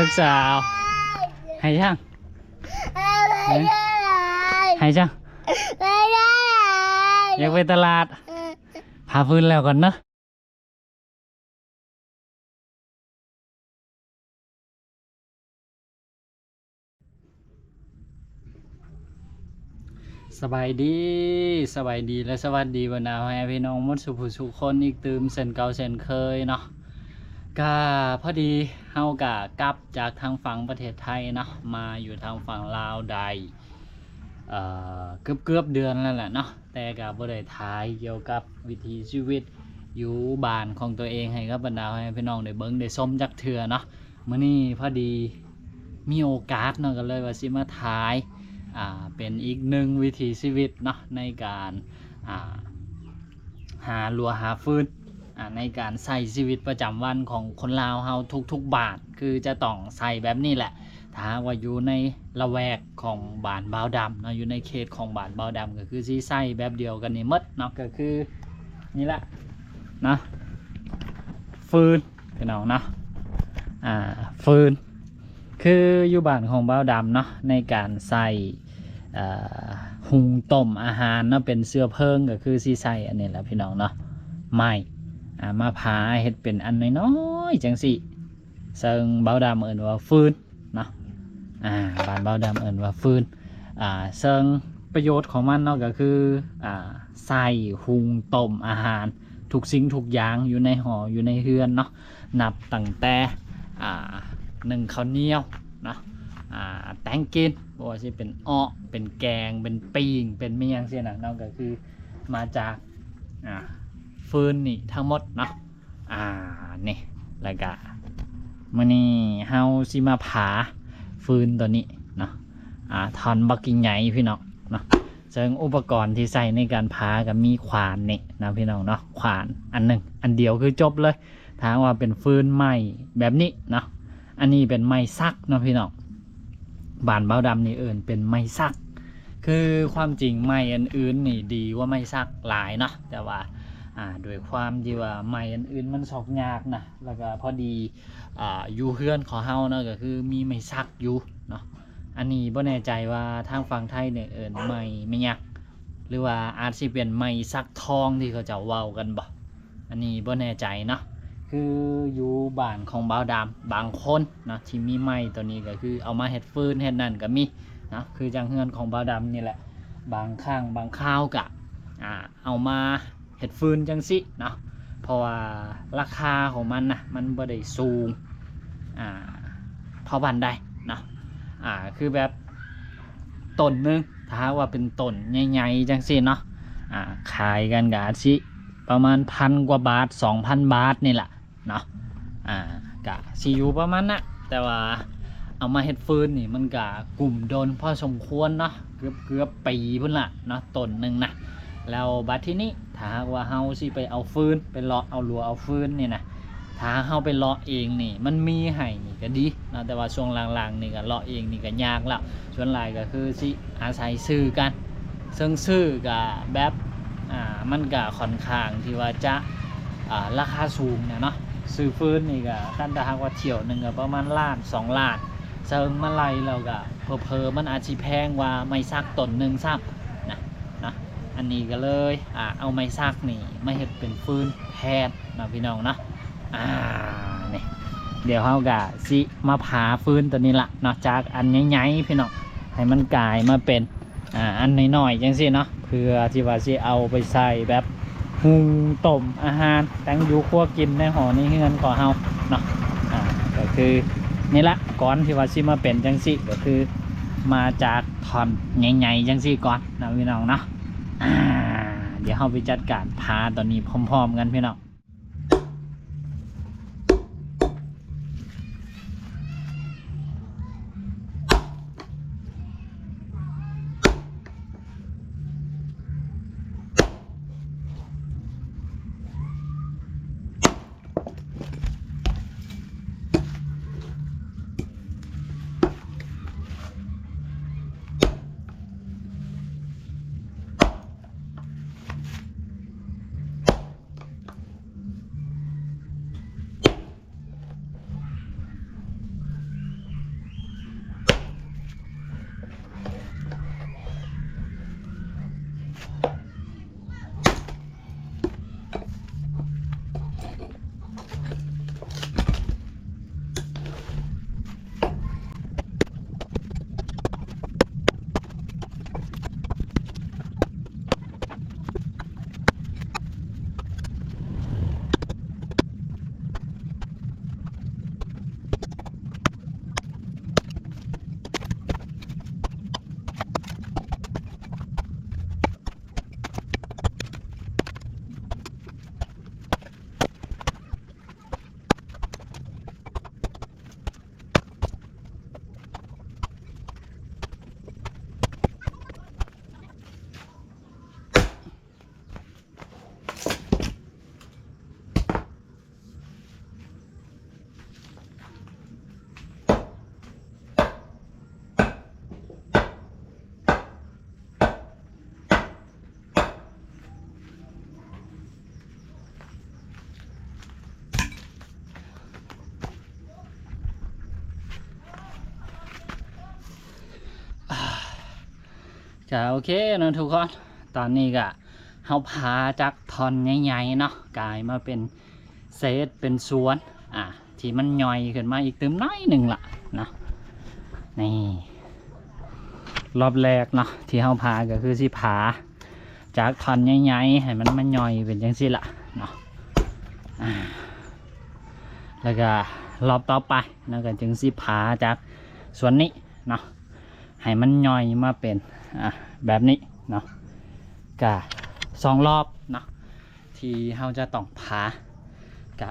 กสาวให้ช่างให้ช่างอยากไปตลาดพาพื้นแล้วก่อนเนอะสบายดีและสวัสดีบรรดาแม่พี่น้องมดสุภุสุคนอีกตืมเส้นเก่าเส้นเคยเนาะก็พอดีเฮากะกลับจากทางฝั่งประเทศไทยเนาะมาอยู่ทางฝั่งลาวได้เกือบเดือนแล้วแหละเนาะแต่กับบ่ได้ถ่ายเกี่ยวกับวิถีชีวิตอยู่บ้านของตัวเองให้กับบรรดาแม่พี่น้องได้เบิ่งได้ชมจักเทื่อเนาะมื้อนี้พอดีมีโอกาสเนาะก็เลยว่าสิมาถ่ายเป็นอีกหนึ่งวิถีชีวิตเนาะในการหาลัวหาฟืนในการใส่ชีวิตประจำวันของคนลาวเฮาทุกบ้านคือจะต้องใส่แบบนี้แหละถ้าว่าอยู่ในละแวกของบ้านบ่าวดำเนาะอยู่ในเขตของบ้านบ่าวดำก็คือสิใส่แบบเดียวกันนี่หมดเนาะก็คือนี่แหละเนาะฟืนพี่น้องเนาะฟืนคืออยู่บ้านของบ่าวดำเนาะในการใส่หุงต้มอาหารเนาะเป็นเสื้อเพิงก็คือสีใส่อันนี้แหละพี่น้องเนาะไม้มาผาเฮ็ดเป็นอันน้อยๆจังสิซึ่งบ่าวดำเอิ้นว่าฟืนเนาะบ้านบ่าวดำเอิ้นว่าฟืนซึ่งประโยชน์ของมันเนาะก็คือใส่หุงต้มอาหารทุกสิ่งทุกอย่างอยู่ในห่ออยู่ในเฮือนเนาะนับตั้งแต่หนึ่งข้าวเหนียวเนาะแตงกินว่าสิเป็นอ้อเป็นแกงเป็นปิ้งเป็นเมี่ยงเสียนะเนาะก็คือมาจากฟืนนี่ทั้งหมดเนาะนี่แล้วก็มื้อนี้เฮาสิมาผาฟืนตัวนี้เนาะทอนบักกิ่งใหญ่พี่น้องเนาะซึ่งอุปกรณ์ที่ใส่ในการผาก็มีขวานนี่นะพี่น้องเนาะขวานอันหนึ่งอันเดียวคือจบเลยถ้าว่าเป็นฟืนใหม่แบบนี้เนาะอันนี้เป็นไม้ซักเนาะพี่น้องบ้านบ่าวดำนี่เอิญเป็นไม้ซักคือความจริงไม้อันอื่นนี่ดีว่าไม้ซักหลายเนาะแต่ว่าโดยความที่ว่าไม้อันอื่นมันสอกยากนะแล้วก็พอดีอยู่เฮือนของเฮาเนาะก็คือมีไม้ซักอยู่เนาะอันนี้บ่แน่ใจว่าทางฝั่งไทยเนี่ยเอิญไม้ไม่ยักหรือว่าอาจสิเป็นไม้ซักทองที่เขาจะเว้ากันบ่อันนี้บ่แน่ใจเนาะคืออยู่บ้านของบ่าวดำบางคนนะที่มีไม้ตัวนี้ก็คือเอามาเฮ็ดฟืนเฮ็ดนั่นก็มีนะคือจังเฮือนของบ่าวดำนี่แหละบางครั้งบางคราวก็เอามาเฮ็ดฟืนจังสิเนาะเพราะว่าราคาของมันนะมันบ่ได้สูงเท่าบ้านใดเนาะคือแบบต้นนึงถ้าว่าเป็นต้นใหญ่ๆจังสิเนาะขายกันก็อาจสิประมาณ1,000 กว่าบาท 2,000 บาทนี่แหละเนาะกะสิอยู่ประมาณนั้นแต่ว่าเอามาเฮ็ดฟืนนี่มันกะกลุ่มโดนพอสมควรเนาะเกือบปีพุ่นละเนาะต้นนึงนะแล้วบัดที่นี้ถ้าว่าเฮาสิไปเอาฟืนไปเลาะเอาลัวเอาฟืนนี่นะถ้าเฮาไปเลาะเองนี่มันมีให้นี่ก็ดีนะแต่ว่าช่วงหลังๆนี่ก็เลาะเองนี่ก็ยากแล้วส่วนหลายก็คือสิอาศัยซื้อกันซึ่งซื้อก็แบบมันก็ค่อนข้างที่ว่าจะราคาสูงเนาะซื้อฟืนนี่ก็ขั้นแต่หากว่าเที่ยวหนึ่งก็ประมาณ1-2 ล้านเซิงมาไล่เราก็เพอมันอาจจะแพงว่าไม้ซักต้นหนึ่งซับนะอันนี้ก็เลยเอาไม้ซักนี่มาเฮ็ดเป็นฟืนแทนนะพี่น้องเนาะนี่เดี๋ยวเฮาก็สิมาผาฟืนตัวนี้ละเนาะจากอันใหญ่ๆพี่น้องให้มันกลายมาเป็นอันน้อยๆจังซี่เนาะเพื่อที่ว่าสิเอาไปใส่แบบหุงต้มอาหารตั้งอยู่ครัวกินในหอในเฮือนของเฮาเนาะก็คือนี่ละก่อนที่ว่าสิมาเป็นจังซี่ก็คือมาจากท่อนใหญ่ๆจังซี่ก่อนนะพี่น้องเนาะเดี๋ยวเฮาไปจัดการพาตอนนี้พร้อมๆกันพี่น้อง ก็โอเคเนาะทุกคนตอนนี้ก็เฮาพาจากท่อนใหญ่ๆเนาะกลายมาเป็นเศษเป็นสวนที่มันย่อยขึ้นมาอีกเติมน้อยหนึ่งละเนาะนี่รอบแรกเนาะที่เฮาพาก็คือสิพาจากท่อนใหญ่ๆให้มันย่อยเป็นจังซี่ละเนาะแล้วก็รอบต่อไปแล้วก็จึงสิพาจากส่วนนี้เนาะให้มันย่อยมาเป็นแบบนี้เนาะก็2 รอบเนาะที่เราจะต้องพากะ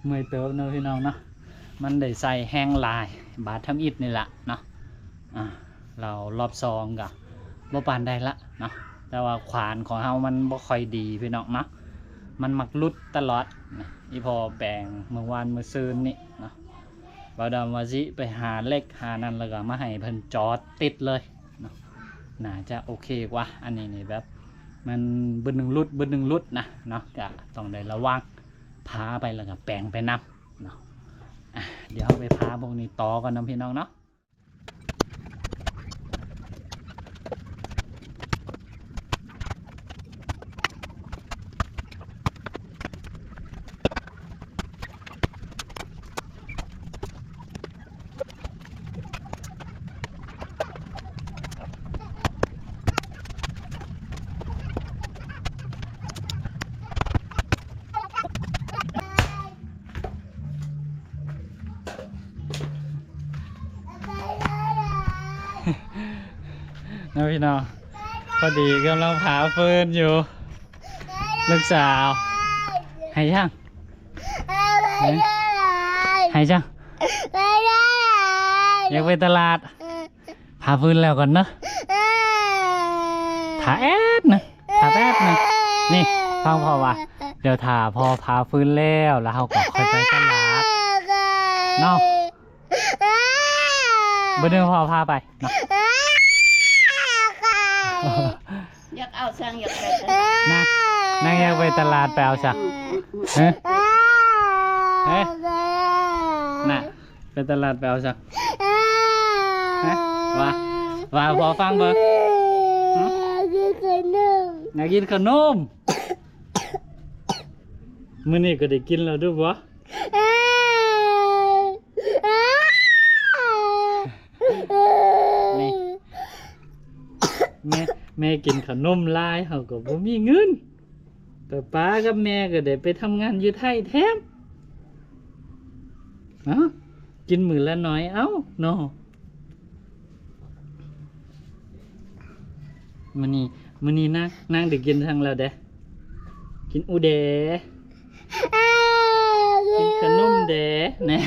เมื่อยเติบเนาะพี่น้องเนาะมันได้ใส่แห้งลายบาดทำอิฐนี่แหละเนาะเรารอบ2กะบ่ปานได้ละเนาะแต่ว่าขวานของเรามันบ่ค่อยดีพี่น้องเนาะมันมักหลุดตลอดอีพอแปลงเมื่อวานมื้อซืนนี่เนาะบ่าวดำว่าสิไปหาเหล็กหานั่นแล้วก็มาให้เพิ่นจอดติดเลยเนาะน่าจะโอเคกว่าอันนี้นี่แบบมันบึ้นหนึ่งรุดนะเนาะก็ต้องได้ระวังพาไปแล้วก็แปลงไปนำเนาะเดี๋ยวไปพาพวกนี้ต่อกันนะพี่น้องเนาะนะพี่น้องพอดีกำลังพาเฟิร์นอยู่ลูกสาวให้ช่างให้ช่างอยากไปตลาดพาเฟิร์นแล้วก่อนเนอะถาแอดนะถาแอดนะนี่ฟังพอว่าเดี๋ยวถ่าพอพาเฟิร์นแล้วเราก็ค่อยไปตลาดเนาะเบอร์หนึ่งพอพาไปเนาะอยากเอาช่างอยากไปนั่งอยากไปตลาดไปเอาช่างเฮ้ยน่ะไปตลาดไปเอาช่างว่าพอฟังเบอร์อยากกินขนมมื้อนี้ก็ได้กินแล้วด้วยบ่แม่กินขนมลายเขาก็บ่มีเงินแต่ป้ากับแม่ก็ได้ไปทำงานอยู่ไทยแถมกินมื้อละน้อยเอ้าเนาะมื้อนี้นั่งได้กินทั้งแล้วเด้กินอูเดกินขนมเดแน่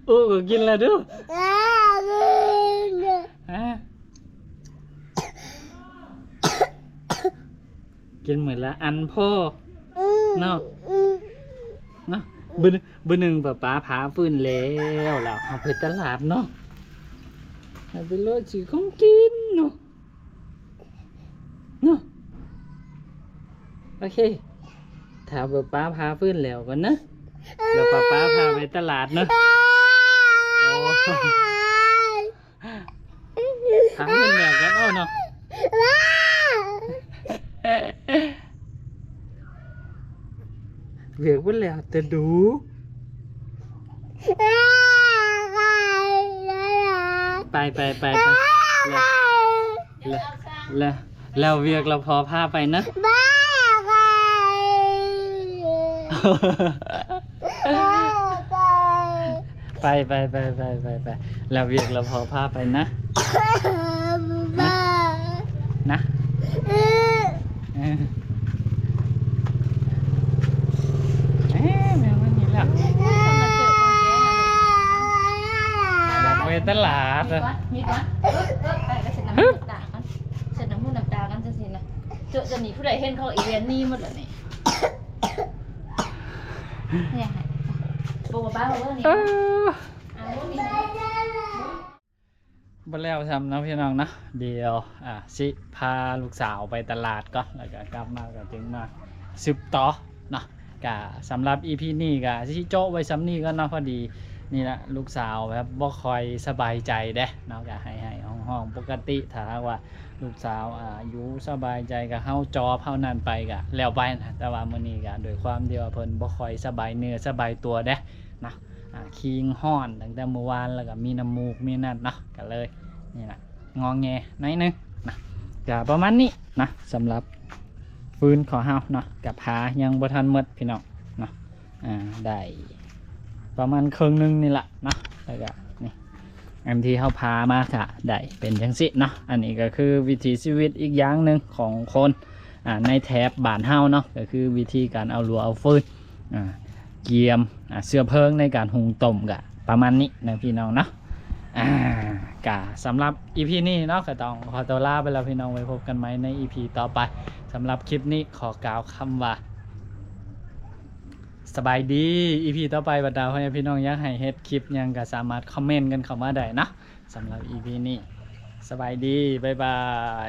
ก็กินแล้วเด้อกินเหมือนละอันพ่อเนาะบื้อหนึ่งป้าพาฟื้นแล้วเราเอาไปตลาดเนาะเอาไปโลดซื้อของกินเนาะโอเคถ้าป้าพาฟื้นแล้วกันนะเดี๋ยวป้าพาไปตลาดเนาะพาฟื้นแล้วกันเนาะเวียกไปแล้วแต่ดูไปแล้วเวียกเราพอพาไปนะไปแล้วเวียกเราพอพาไปนะแมวมันนี่แหละอยากไปตลาดมีก่อนไปก็เสร็จน้ำมูกตากันเสร็จน้ำมูกน้ำตากันจะสินะจะหนีผู้ใดเห็นเขาอีเวนนี่หมดเลยนี่เนี่ยบอกบ้าว่านี่บ่แล้วทำนะพี่น้องนะเดี๋ยวสิพาลูกสาวไปตลาดก่อนแล้วก็กลับมาก็ถึงมาสืบต่อเนาะก็สำหรับ EP นี้ก็สิโจ้ไว้ซ้ำนี้ก็เนาะพอดี นี่ละลูกสาวแบบบ่คอยสบายใจเด้เนาะก็ให้ห้องปกติถ้าหากว่าลูกสาวอยู่สบายใจก็เฮาจอบเฮานั่นไปก็แล้วไปนะแต่ว่ามื้อนี้ก็โดยความที่ว่าเพิ่นบ่ค่อยสบายเนื้อสบายตัวเด้นะคิงฮ้อนตั้งแต่เมื่อวานแล้วก็มีน้ำมูกมีนั่นเนาะก็เลยนี่ล่ะงอแงหน่อยนึงนะก็ประมาณนี้นะสำหรับฟื้นของเฮาเนาะกับพายังบ่ทันหมดพี่น้องเนาะได้ประมาณครึ่งนึงนี่แหละเนาะแล้วก็นี่อันที่เขาพามาค่ะได้เป็นจังสิเนาะอันนี้ก็คือวิถีชีวิตอีกอย่างหนึ่งของคนในแถบบ้านเฮาเนาะก็คือวิธีการเอาหลัวเอาฟืนเกียมเสื้อเพลิงในการหุงต้มกะประมาณนี้นะพี่น้องเนาะกะสำหรับ EP นี้เนาะก็ต้องขอตัวลาไปแล้วพี่น้องไว้พบกันไหมใน EP ต่อไปสำหรับคลิปนี้ขอกล่าวคำว่าสบายดี EP ต่อไปบรรดาพี่น้องอยากให้เฮ็ดคลิปยังก็สามารถคอมเมนต์กันเข้ามาได้นะสำหรับ EP นี้สบายดีบ๊ายบาย